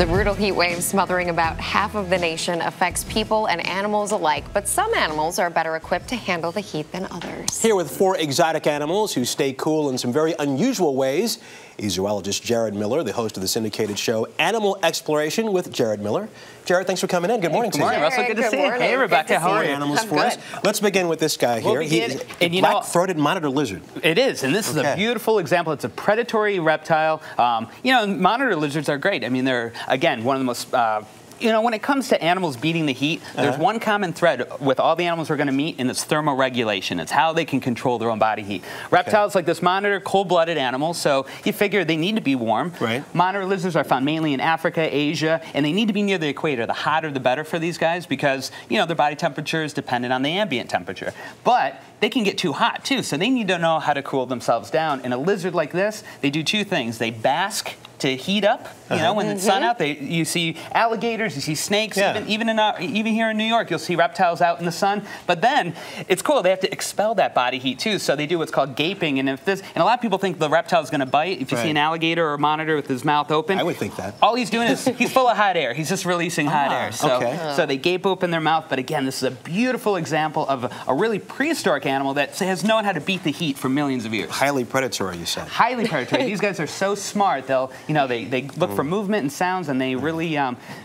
The brutal heat wave smothering about half of the nation affects people and animals alike, but some animals are better equipped to handle the heat than others. Here with 4 exotic animals who stay cool in some very unusual ways is zoologist Jarod Miller, the host of the syndicated show Animal Exploration with Jarod Miller. Jarod, thanks for coming in. Good morning to you. Good morning, Russell. Good to see you. Hey, Rebecca. How are you? Animals for us. Let's begin with this guy here. He's a black-throated monitor lizard. It is, and this is a beautiful example. It's a predatory reptile. You know, monitor lizards are great. I mean, they're, again, one of the most... you know, when it comes to animals beating the heat, there's one common thread with all the animals we're going to meet, and it's thermoregulation. It's how they can control their own body heat. Reptiles like this monitor, cold-blooded animals, so you figure they need to be warm. Right. Monitor lizards are found mainly in Africa, Asia, and they need to be near the equator. The hotter, the better for these guys because, you know, their body temperature is dependent on the ambient temperature. But they can get too hot, too, so they need to know how to cool themselves down. And a lizard like this, they do 2 things. They bask to heat up, you know, when it's sun out. You see alligators, you see snakes, even here in New York, you'll see reptiles out in the sun. But then, it's cool, they have to expel that body heat too, so they do what's called gaping. And a lot of people think the reptile's gonna bite. If you see an alligator or a monitor with his mouth open, I would think that. All he's doing is, he's full of hot air. He's just releasing hot air. So they gape open their mouth, but again, this is a beautiful example of a really prehistoric animal that has known how to beat the heat for millions of years. Highly predatory, you said. Highly predatory. These guys are so smart, you know, they look for movement and sounds, and they really,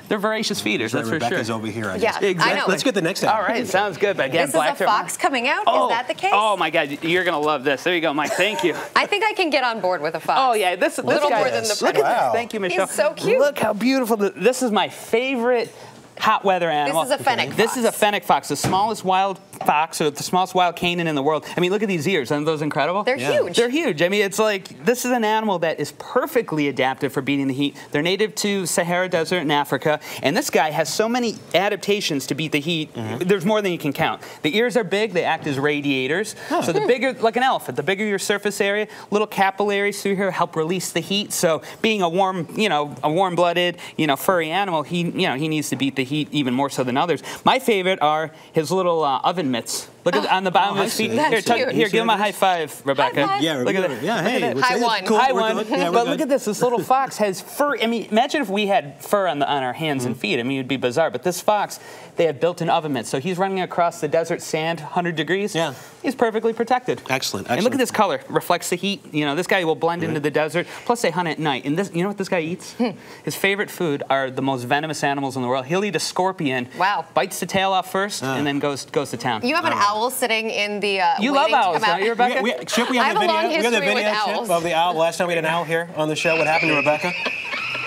they're voracious feeders, that's for Rebecca's sure. over here, I guess. Yeah, exactly. I know. Let's get the next animal. All right, sounds good, but again, this is a fox coming out? Is that the case? Oh my God, you're gonna love this. There you go, Mike, thank you. I think I can get on board with a fox. Oh yeah, this little guy, more than the look at predator. this. Thank you, Michelle. He's so cute. Look how beautiful, this is my favorite hot weather animal. This is a fennec fox. This is a fennec fox, the smallest wild fox, or the smallest wild canine in the world. I mean, look at these ears. Aren't those incredible? They're huge. They're huge. I mean, it's like, this is an animal that is perfectly adapted for beating the heat. They're native to Sahara Desert in Africa, and this guy has so many adaptations to beat the heat. There's more than you can count. The ears are big. They act as radiators. So the bigger, like an elephant, the bigger your surface area, little capillaries through here help release the heat. So being a warm, you know, a warm-blooded, you know, furry animal, he needs to beat the heat even more so than others. My favorite are his little oven mitts. Look at on the bottom of his feet. Here, give him a high five, Rebecca. High five. Yeah, look at that. Yeah, hey, high one. Cool. High one. Yeah, but look at this. This little fox has fur. I mean, imagine if we had fur on our hands and feet. I mean, it'd be bizarre. But this fox, they have built-in oven mitts. So he's running across the desert sand, 100 degrees. Yeah. He's perfectly protected. Excellent. And look at this color. Reflects the heat. You know, this guy will blend into the desert. Plus, they hunt at night. And this, you know what this guy eats? His favorite food are the most venomous animals in the world. He'll eat a scorpion. Wow. Bites the tail off first, and then goes to town. You have an owl sitting in the you love owls, don't you, Rebecca? Chip, we have the video Chip, of the owl. Last time we had an owl here on the show. What happened to Rebecca?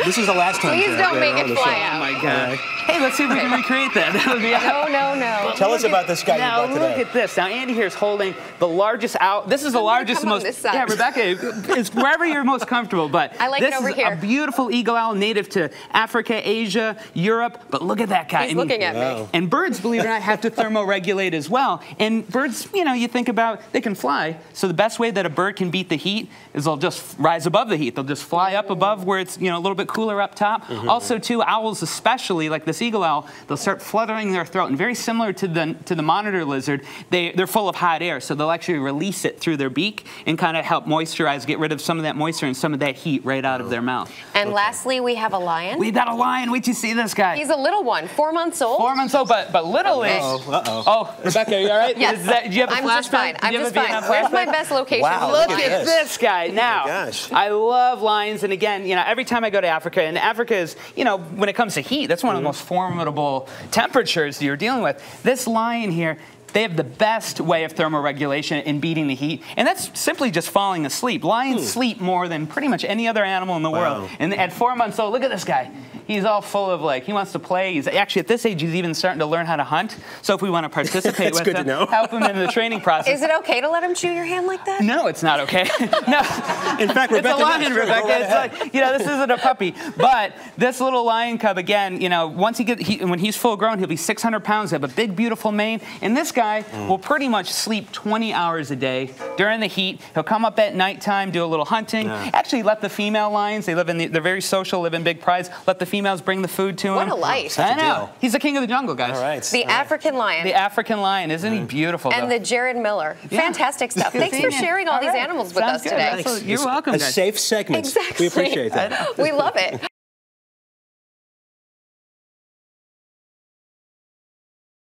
This is the last time. Please don't make it fly out. Oh my God. Hey, let's see if we can recreate that. That would be No. Tell us about this guy you brought today. Now look at this. Now Andy here is holding the largest owl. This is the largest, most. Yeah, Rebecca, it's wherever you're most comfortable. But I like this it over is here. A beautiful eagle owl native to Africa, Asia, Europe. But look at that guy. He's looking at me. And birds, believe it or not, have to thermoregulate as well. And birds, you know, you think about, they can fly. So the best way that a bird can beat the heat is they'll just rise above the heat. They'll just fly up above where it's, you know, a little bit cooler up top. Also, too, owls especially, like this eagle owl, they'll start fluttering their throat. And very similar to the monitor lizard, they're full of hot air. So they'll actually release it through their beak and kind of help moisturize, get rid of some of that moisture and some of that heat right out of their mouth. And lastly, we have a lion. We've got a lion. Wait till you see this guy. He's a little one, 4 months old. 4 months old, but literally. Oh, Rebecca, are you all right? Yes. Do you have a I'm flashback? just fine. I'm just fine. Where's my best location? Wow, Look at this guy. Now, gosh. I love lions, and again, you know, every time I go to Africa, and Africa is, you know, when it comes to heat, that's one of the most formidable temperatures you're dealing with. This lion here, they have the best way of thermoregulation in beating the heat, and that's simply just falling asleep. Lions sleep more than pretty much any other animal in the world. And at 4 months old, look at this guy. He's all full of, like, he wants to play. He's actually, at this age, he's even starting to learn how to hunt. So if we want to participate with him, help him in the training process. Is it okay to let him chew your hand like that? No, it's not okay. No. In fact, Rebecca, it's a lion, Rebecca. It's like, you know, this isn't a puppy. But this little lion cub, again, you know, once when he's full grown, he'll be 600 pounds. He'll have a big, beautiful mane. And this guy will pretty much sleep 20 hours a day during the heat. He'll come up at nighttime, do a little hunting. Actually, let the female lions, they're very social, live in big prides. Let the females bring the food to him. What a life. I know. He's the king of the jungle, guys. All right. The African lion. The African lion. Isn't he beautiful, And the Jarod Miller. Fantastic stuff. Thanks for sharing all these animals with us today. You're welcome, guys. A safe segment. Exactly. We appreciate that. We love it.